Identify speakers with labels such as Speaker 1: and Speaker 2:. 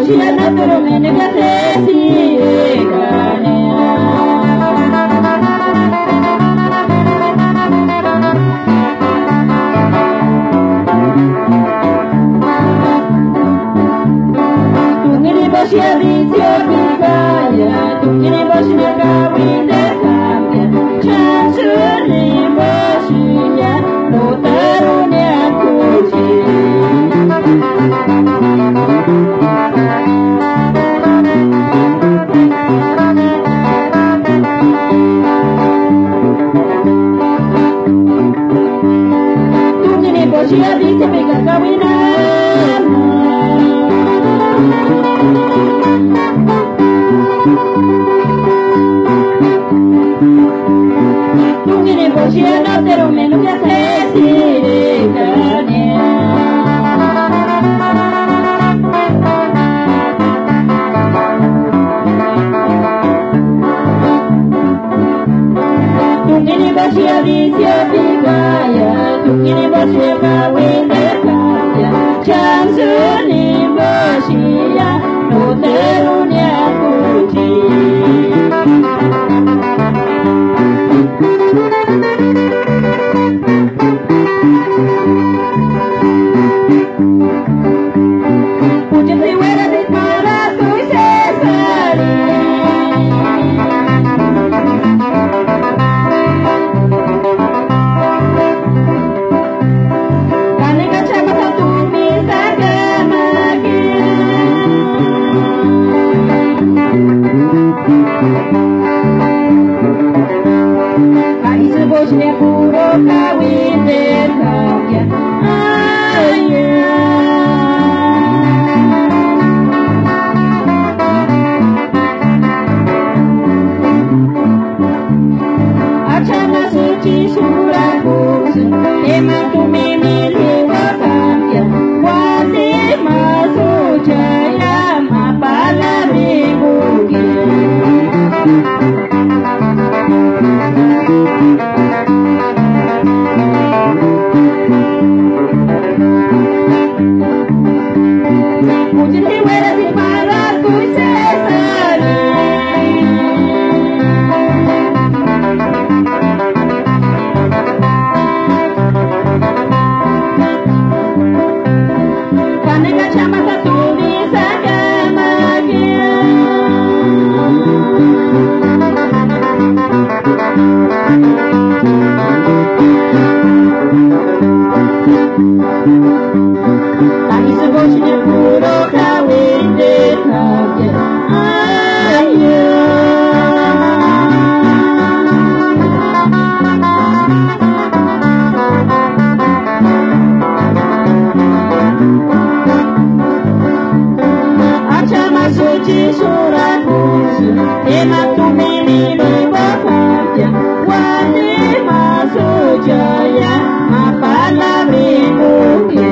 Speaker 1: Boşuna durum beni götesi gane. Tungini boşuna rizyo bigaya, tungini boşuna kawinde kamya, chansuri boşuna notarunya kuci. Boşuna rizyo bigaya kawinde. Tungini boşuna pero menos que hace gane. Tungini boşuna rizyo bigaya, tungini boşuna kawinde kamya, chansuri boşuna notarunya kuci. Puja triwera di mara tu sesari. Kane kacama satu bisa kemagian. Kali sebosnya puro kawin dekagya. Acana suci surakus, emang tu memilih wakafnya, wasi masuk jaya mapala bukit. Puji triwera di mara tu sesari. Kane kacama satu bisa kemagian. Kali sebosnya puro kawin dekagya. Ayo. Acama suci surakus, emang tu memilih wakafnya, wasi masuk jaya mapala bukit.